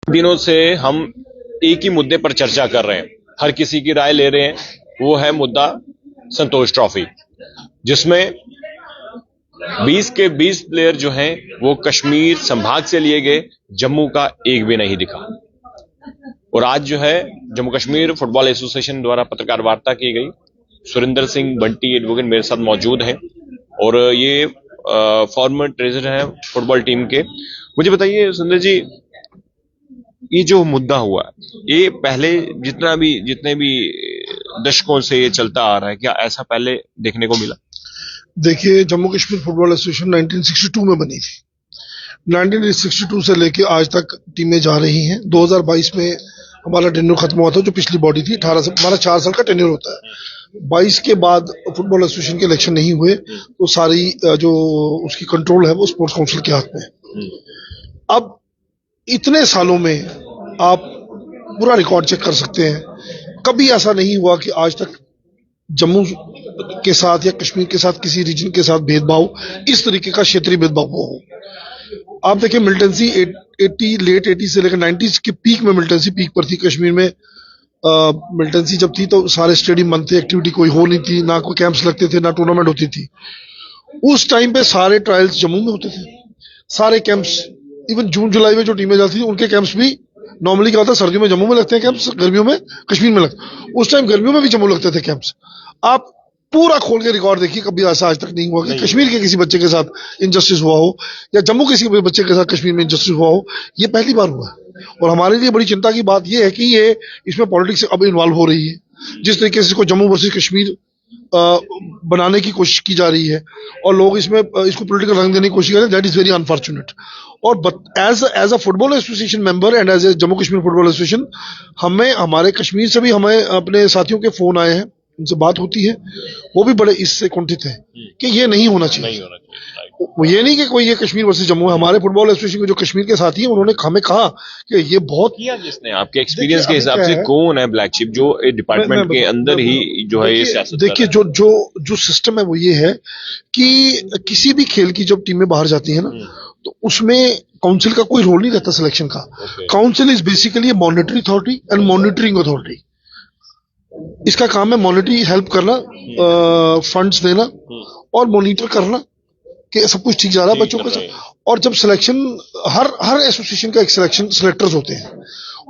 दिनों से हम एक ही मुद्दे पर चर्चा कर रहे हैं, हर किसी की राय ले रहे हैं। वो है मुद्दा संतोष ट्रॉफी, जिसमें 20 के 20 प्लेयर जो हैं वो कश्मीर संभाग से लिए गए, जम्मू का एक भी नहीं दिखा। और आज जो है जम्मू कश्मीर फुटबॉल एसोसिएशन द्वारा पत्रकार वार्ता की गई। सुरेंद्र सिंह बंटी एडवोकेट मेरे साथ मौजूद हैं और ये फॉर्मर ट्रेजर हैं फुटबॉल टीम के। मुझे बताइए सुरेंद्र जी, ये जो मुद्दा हुआ ये पहले जितने भी दशकों से ये चलता आ रहा है, क्या ऐसा पहले देखने को मिला? देखिए, जम्मू कश्मीर फुटबॉल एसोसिएशन 1962 में बनी थी। 1962 से लेके आज तक टीमें जा रही हैं। 2022 में हमारा टेन्योर खत्म हुआ था, जो पिछली बॉडी थी। 18 से हमारा 4 साल का टेन्योर होता है। 22 के बाद फुटबॉल एसोसिएशन के इलेक्शन नहीं हुए, तो सारी जो उसकी कंट्रोल है वो स्पोर्ट्स काउंसिल के हाथ में है। अब इतने सालों में आप पूरा रिकॉर्ड चेक कर सकते हैं, कभी ऐसा नहीं हुआ कि आज तक जम्मू के साथ या कश्मीर के साथ किसी रीजन के साथ भेदभाव, इस तरीके का क्षेत्रीय भेदभाव हो। आप देखिए, मिलिटेंसी लेट 80 से लेकर 90s के पीक में मिलिटेंसी पीक पर थी कश्मीर में। मिलिटेंसी जब थी तो सारे स्टेडियम बंद थे, एक्टिविटी कोई हो नहीं थी, ना कोई कैंप्स लगते थे, ना टूर्नामेंट होती थी। उस टाइम पे सारे ट्रायल्स जम्मू में होते थे, सारे कैंप्स। इवन जून जुलाई में जो टीमें जाती थी उनके कैंप्स भी नॉर्मली क्या होता है, सर्दियों में जम्मू में लगते हैं कैंप्स, गर्मियों में कश्मीर में लगते। उस टाइम गर्मियों में भी जम्मू लगते थे कैंप्स। आप पूरा खोल के रिकॉर्ड देखिए, कभी ऐसा आज तक नहीं हुआ कि कश्मीर के किसी बच्चे के साथ इनजस्टिस हुआ हो या जम्मू के किसी बच्चे के साथ कश्मीर में इनजस्टिस हुआ हो। ये पहली बार हुआ है और हमारे लिए बड़ी चिंता की बात यह है कि ये इसमें पॉलिटिक्स अब इन्वॉल्व हो रही है। जिस तरीके से इसको जम्मू वर्सेस कश्मीर बनाने की कोशिश की जा रही है और लोग इसको पॉलिटिकल रंग देने की कोशिश कर रहे हैं, दैट इज वेरी अनफॉर्चुनेट। और as a football association member and as a Jammu Kashmir football association, हमें हमारे कश्मीर से भी हमें अपने साथियों के फोन आए हैं, उनसे बात होती है, वो भी बड़े इससे कुंठित है कि ये नहीं होना चाहिए। वो ये नहीं कि कोई ये कश्मीर वर्सेस जम्मू है। हमारे फुटबॉल एसोसिएशन के जो कश्मीर के साथी हैं उन्होंने हमें कहा कि ये बहुत किया जिसने आपके एक्सपीरियंस के हिसाब से कौन है ब्लैक शिप जो डिपार्टमेंट के अंदर ही जो है ये सियासत? देखिए, जो सिस्टम है वो ये है कि किसी भी खेल की जब टीमें बाहर जाती है ना, तो उसमें काउंसिल का कोई रोल नहीं रहता सिलेक्शन का। Council is basically monetary authority and monitoring authority. इसका काम है मॉनिटरी हेल्प करना, फंड्स देना और मॉनिटर करना कि सब कुछ ठीक जा रहा है बच्चों के साथ। और जब सिलेक्शन, हर एसोसिएशन का एक सिलेक्टर्स होते हैं,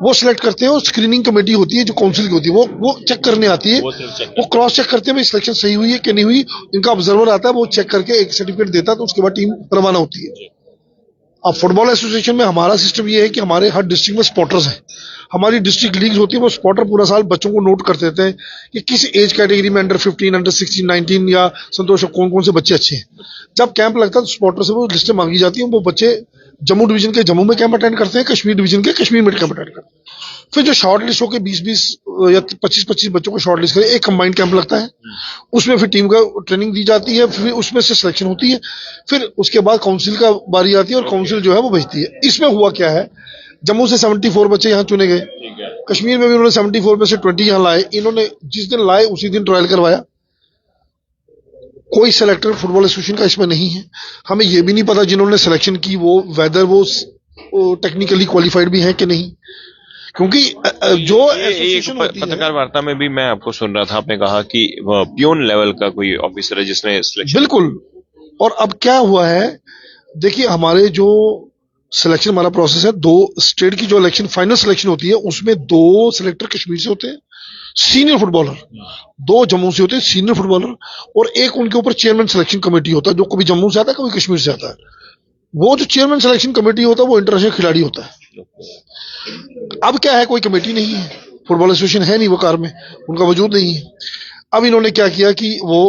वो सिलेक्ट करते हैं और स्क्रीनिंग कमेटी होती है जो काउंसिल की होती है, वो चेक करने आती है, वो क्रॉस चेक करते हैं भाई सिलेक्शन सही हुई है कि नहीं हुई। इनका ऑब्जर्वर आता है, वो चेक करके एक सर्टिफिकेट देता है, तो उसके बाद टीम रवाना होती है। अब फुटबॉल एसोसिएशन में हमारा सिस्टम ये है कि हमारे हर डिस्ट्रिक्ट में स्पॉटर्स हैं। हमारी डिस्ट्रिक्ट लीग्स होती है, वो स्पॉटर पूरा साल बच्चों को नोट कर देते हैं कि किस एज कैटेगरी में अंडर 15, अंडर 16, 19 या संतोष कौन कौन से बच्चे अच्छे हैं। जब कैंप लगता है तो स्पॉटर से वो लिस्टें मांगी जाती हैं। वो बच्चे जम्मू डिवीजन के जम्मू में कैंप अटेंड करते हैं, कश्मीर डिवीजन के कश्मीर में कैंप अटेंड करते हैं। फिर जो शॉर्ट लिस्ट होकर 20-20 या 25-25 बच्चों को शॉर्ट लिस्ट करें, एक कंबाइंड कैंप लगता है, उसमें फिर टीम का ट्रेनिंग दी जाती है, फिर उसमें से सिलेक्शन होती है। फिर उसके बाद काउंसिल का बारी आती है और काउंसिल जो है वो भेजती है। इसमें हुआ क्या है, जम्मू से 74 बच्चे यहाँ चुने गए, कश्मीर में भी उन्होंने 74 में से 20 यहाँ लाए। इन्होंने जिस दिन लाए उसी दिन ट्रायल करवाया। कोई सेलेक्टर फुटबॉल एसोसिएशन का इसमें नहीं है। हमें यह भी नहीं पता जिन्होंने सिलेक्शन की वो वेदर वो टेक्निकली क्वालिफाइड भी हैं कि नहीं, क्योंकि जो एसोसिएशन पत्रकार वार्ता में भी मैं आपको सुन रहा था, आपने कहा कि पियोन लेवल का कोई ऑफिसर है जिसने सिलेक्शन। बिल्कुल। और अब क्या हुआ है, देखिए, हमारे जो सिलेक्शन हमारा प्रोसेस है, 2 स्टेट की जो इलेक्शन फाइनल सिलेक्शन होती है उसमें 2 सिलेक्टर कश्मीर से होते हैं सीनियर फुटबॉलर, 2 जम्मू से होते हैं सीनियर फुटबॉलर, और एक उनके ऊपर चेयरमैन सिलेक्शन कमेटी होता है जो कभी जम्मू से आता है कभी कश्मीर से आता है। वो जो चेयरमैन सिलेक्शन कमेटी होता है वो इंटरनेशनल खिलाड़ी होता है। अब क्या है, कोई कमेटी नहीं है, फुटबॉल एसोसिएशन है नहीं, वो कार में उनका वजूद नहीं है। अब इन्होंने क्या किया कि वो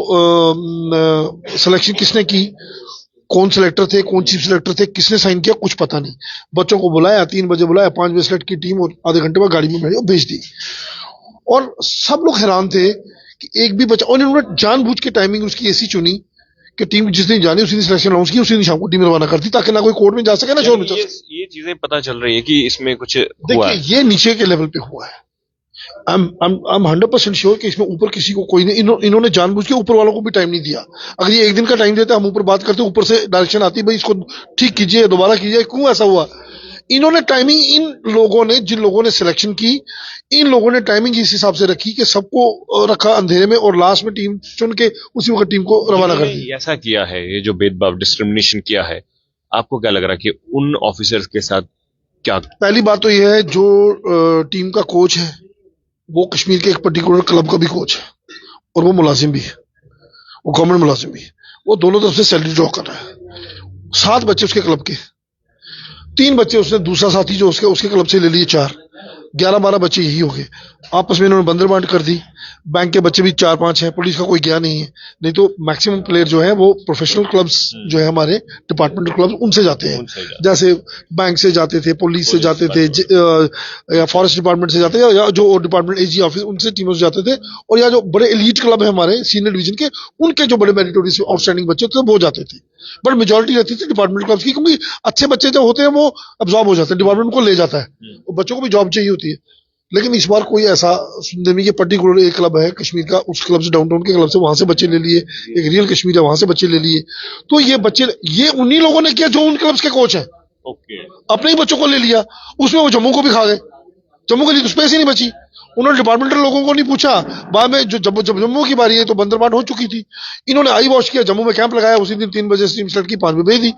सिलेक्शन किसने की, कौन सिलेक्टर थे, कौन चीफ सिलेक्टर थे, किसने साइन किया, कुछ पता नहीं। बच्चों को बुलाया, 3 बजे बुलाया, 5 बजे सिलेक्ट की टीम और आधे घंटे बाद गाड़ी में बैठी और भेज दी। और सब लोग हैरान थे कि एक भी बच्चा, और इन्होंने जानबूझ के टाइमिंग उसकी ऐसी चुनी कि टीम जिस दिन जानी उसी दिन सिलेक्शन अनाउंस की, उसी दिन शाम को टीम रवाना करती, ताकि ना कोई कोर्ट में जा सके ना शोर में जा सके। ये चीजें पता चल रही है कि इसमें कुछ हुआ है। देखिए, ये नीचे के लेवल पे हुआ है। I'm 100% श्योर कि इसमें ऊपर किसी को कोई नहीं, इन्होंने जानबूझ के ऊपर वालों को भी टाइम नहीं दिया। अगर ये एक दिन का टाइम देते हम ऊपर बात करते, ऊपर से डायरेक्शन आती भाई इसको ठीक कीजिए, दोबारा कीजिए, क्यों ऐसा हुआ। इन्होंने टाइमिंग, इन लोगों ने, जिन लोगों ने सिलेक्शन की, इन लोगों ने टाइमिंग इस हिसाब से रखी कि सबको रखा अंधेरे में और लास्ट में टीम चुन के उसी वक्त टीम को रवाना कर दी। ऐसा किया है, ये जो भेदभाव डिस्क्रिमिनेशन किया है, आपको क्या लग रहा है कि उन ऑफिसर्स के साथ क्या? पहली बात तो यह है, जो टीम का कोच है वो कश्मीर के एक पर्टिकुलर क्लब का भी कोच है और वो मुलाजिम भी है, वो गवर्नमेंट मुलाजिम भी है। वो दोनों तरफ से सैलरी ड्रॉ कर रहा है। 7 बच्चे उसके क्लब के, 3 बच्चे उसने दूसरा साथी जो उसके क्लब से ले लिए, 4, 11-12 बच्चे यही हो गए। आपस में इन्होंने बंदरबांट कर दी। बैंक के बच्चे भी 4-5 हैं, पुलिस का कोई गया नहीं है। नहीं तो मैक्सिमम प्लेयर जो है वो प्रोफेशनल क्लब्स जो है हमारे डिपार्टमेंटल क्लब्स उनसे जाते हैं। जैसे बैंक से जाते थे, पुलिस से जाते थे, या फॉरेस्ट डिपार्टमेंट से जाते थे, या जो डिपार्टमेंट एजी ऑफिस उनसे टीमों से जाते थे। और या जो बड़े एलीट क्लब है हमारे सीनियर डिवीजन के, उनके जो बड़े मेरिटोरियस आउटस्टैंडिंग बच्चे थे वो जाते थे। बट मेजोरिटी रहती थी डिपार्टमेंट क्लब्स की, क्योंकि अच्छे बच्चे जो होते हैं वो अब्जॉर्ब हो जाते हैं, डिपार्टमेंट को ले जाता है और बच्चों को भी जॉब चाहिए होती है। लेकिन इस बार कोई ऐसा सुनने में, ये पर्टिकुलर एक क्लब है कश्मीर का, उस क्लब से, डाउनटाउन के क्लब से, वहां से बच्चे ले लिए। एक रियल कश्मीर है, वहां से बच्चे ले लिए। तो ये बच्चे, ये उन्हीं लोगों ने किया जो उन क्लब्स के कोच हैं। अपने ही बच्चों को ले लिया, उसमें वो जम्मू को भी खा गए। जम्मू के लिए तो स्पेस ही नहीं बची। उन्होंने डिपार्टमेंटल लोगों को नहीं पूछा। बाद में जब जम्मू की बारी है तो बंदरबांट हो चुकी थी। इन्होंने आई वॉश किया, जम्मू में कैंप लगाया, उसी दिन 3 बजे टीम सेलेक्ट की, 5 बजे भेज दी।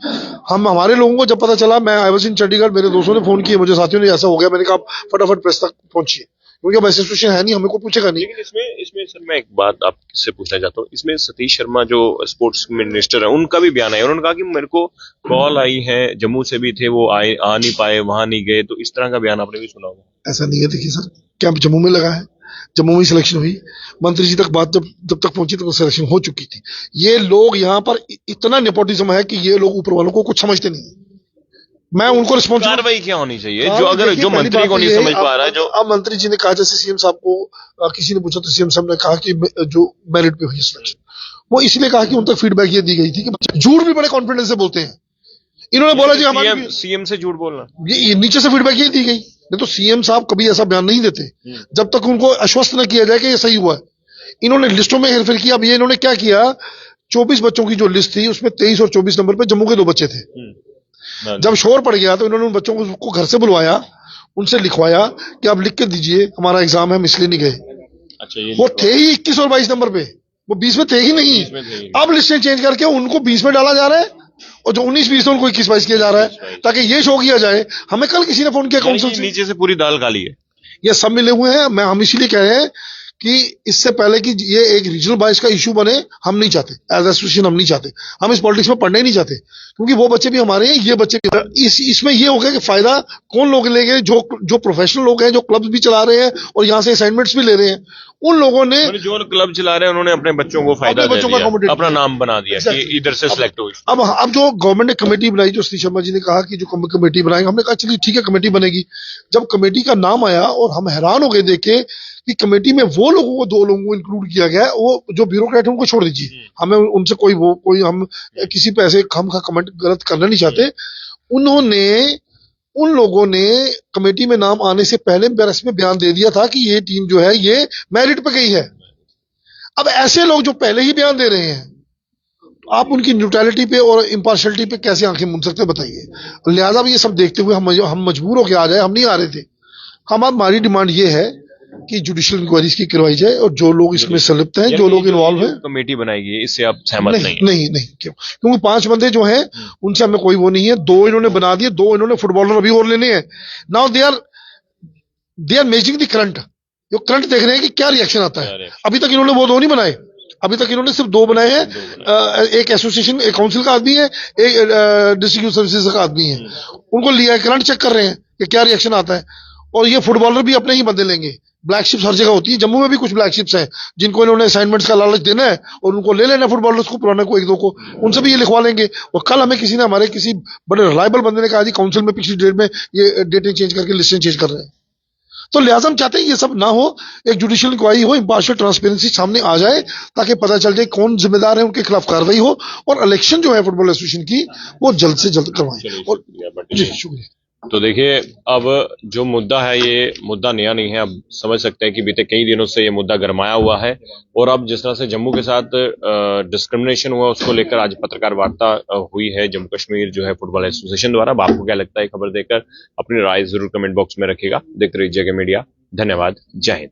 हमारे लोगों को जब पता चला, मैं आई वाज इन चंडीगढ़, मेरे दोस्तों ने फोन किए, मुझे साथियों ने, ऐसा हो गया। मैंने कहा फटाफट प्रेस तक पहुंचिए, क्योंकि अब ऐसी सिचुएशन है नहीं, हमें कोई पूछेगा नहीं। लेकिन इसमें सर मैं एक बात आपसे पूछना चाहता हूँ, इसमें सतीश शर्मा जो स्पोर्ट्स मिनिस्टर है उनका भी बयान है। उन्होंने कहा कि मेरे को कॉल आई है, जम्मू से भी थे, वो आ नहीं पाए, वहां नहीं गए। तो इस तरह का बयान आपने भी सुना होगा। ऐसा नहीं है, देखिए सर, कैंप जम्मू में लगा है, जम्मू में सिलेक्शन हुई, मंत्री जी तक बात जब तक पहुंची तो सिलेक्शन हो चुकी थी। ये लोग यहाँ पर इतना नेपोटिज्म है कि ये लोग ऊपर वालों को कुछ समझते नहीं। मैं उनको रिस्पॉन्सिबल, कार्रवाई क्या होनी चाहिए जो अगर जो मंत्री को नहीं समझ पा रहा है, जो अब मंत्री जी ने कहा, जैसे सीएम साहब को किसी ने पूछा तो सीएम साहब ने कहा कि जो मेरिट पे हुई सिलेक्शन, वो इसलिए कहा कि उन तक फीडबैक ये दी गई थी कि बच्चे झूठ भी बड़े कॉन्फिडेंस से बोलते हैं। इन्होंने बोला जी हमारे सीएम से झूठ बोलना, ये नीचे से फीडबैक ये दी गई। नहीं तो सीएम साहब कभी ऐसा बयान नहीं देते जब तक उनको आश्वस्त न किया जाए कि ये सही हुआ है। इन्होंने लिस्टों में हेरफेर किया। अब ये इन्होंने क्या किया, 24 बच्चों की जो लिस्ट थी उसमें 23 और 24 नंबर पे जम्मू के 2 बच्चे थे। जब शोर पड़ गया तो इन्होंने उन बच्चों को घर से बुलवाया, उनसे लिखवाया कि आप लिख के दीजिए, हमारा एग्जाम है, हम इसलिए नहीं गए। अच्छा, वो थे ही 21 और 22 नंबर पे, वो 20 में थे ही नहीं। अब लिस्टें चेंज करके उनको 20 में डाला जा रहा है और जो 19-20 उनको 21-22 किया जा रहा है, ताकि ये शो किया जाए। हमें कल किसी ने फोन किया काउंसिल से, नीचे से पूरी दाल काली है, ये सब मिले हुए हैं। हम इसीलिए कह रहे हैं कि इससे पहले कि ये एक रीजनल बाइस का इशू बने, हम नहीं चाहते, एज एसोसिएशन हम नहीं चाहते, हम इस पॉलिटिक्स में पढ़ना ही नहीं चाहते, क्योंकि वो बच्चे भी हमारे हैं, ये बच्चे भी। इसमें ये हो गया कि फायदा कौन लोग लेंगे, जो प्रोफेशनल लोग हैं, जो क्लब्स भी चला रहे हैं और यहाँ से असाइनमेंट्स भी ले रहे हैं, उन लोगों ने, जो क्लब चला रहे हैं, उन्होंने अपने बच्चों को फायदा दे दिया, अपना नाम बना दिया कि इधर से सिलेक्ट हुई। अब जो गवर्नमेंट ने कमेटी बनाई, जो सतीश शर्मा जी ने कहा कि जो कमेटी बनाएंगे, हमने कहा चलिए ठीक है, कमेटी बनेगी। जब कमेटी का नाम आया और हम हैरान हो गए देखे कि कमेटी में वो लोगों को, 2 लोगों को इंक्लूड किया गया है, वो जो ब्यूरोक्रेट है उनको छोड़ दीजिए, हमें उनसे कोई हम किसी पे ऐसे हम का कमेंट गलत करना नहीं चाहते। उन लोगों ने कमेटी में नाम आने से पहले प्रेस में बयान दे दिया था कि ये टीम जो है ये मेरिट पे गई है। अब ऐसे लोग जो पहले ही बयान दे रहे हैं, आप उनकी न्यूट्रलिटी पे और इम्पार्शियलिटी पे कैसे आंखें मूंद सकते हैं, बताइए। लिहाजा भी ये सब देखते हुए हम मजबूर होकर आ जाए, हम नहीं आ रहे थे। हमारी डिमांड ये है कि जुडिशियल इंक्वायरीज की करवाई जाए और जो लोग इसमें संलिप्त हैं, जो लोग इन्वॉल्व हैं, कमेटी बनाएगी, इससे आप सहमत नहीं? नहीं, क्योंकि 5 बंदे जो हैं उनसे हमें कोई वो नहीं है। 2 इन्होंने बना दिए, 2 इन्होंने फुटबॉलर अभी और लेने हैं। Now they are measuring the current, जो करंट देख रहे हैं कि क्या रिएक्शन आता है। अभी तक इन्होंने वो 2 नहीं बनाए, अभी तक इन्होंने सिर्फ 2 बनाए हैं। एक एसोसिएशन, एक काउंसिल का आदमी है, एक डिस्ट्रिक्ट सर्विसेज का आदमी है। उनको लिया है, करंट चेक कर रहे हैं कि क्या रिएक्शन आता है। और ये फुटबॉलर भी अपने ही बंदे लेंगे। ब्लैक शिप्स हर जगह होती है, जम्मू में भी कुछ ब्लैक शिप्स हैं जिनको इन्होंने असाइनमेंट्स का लालच देना है और उनको ले लेना फुटबॉलर्स को, पुराने को, 1-2 को, उनसे भी ये लिखवा लेंगे। और कल हमें किसी ने, हमारे किसी बड़े रिलायबल बंदे ने कहा जी काउंसिल में पिछली डेट में ये डेटें चेंज करके लिस्टें चेंज कर रहे हैं। तो लिहाजा हम चाहते हैं ये सब ना हो, एक जुडिशियल इंक्वायरी हो, इम्पार्शियल ट्रांसपेरेंसी सामने आ जाए, ताकि पता चल जाए कौन जिम्मेदार है, उनके खिलाफ कार्रवाई हो और इलेक्शन जो है फुटबॉल एसोसिएशन की वो जल्द से जल्द करवाएं। और जी शुक्रिया। तो देखिए, अब जो मुद्दा है ये मुद्दा नया नहीं है। अब समझ सकते हैं कि बीते कई दिनों से ये मुद्दा गरमाया हुआ है और अब जिस तरह से जम्मू के साथ डिस्क्रिमिनेशन हुआ उसको लेकर आज पत्रकार वार्ता हुई है जम्मू कश्मीर जो है फुटबॉल एसोसिएशन द्वारा। अब आपको क्या लगता है खबर देकर अपनी राय जरूर कमेंट बॉक्स में रखिएगा। देखते रहिए जगह मीडिया। धन्यवाद। जय हिंद।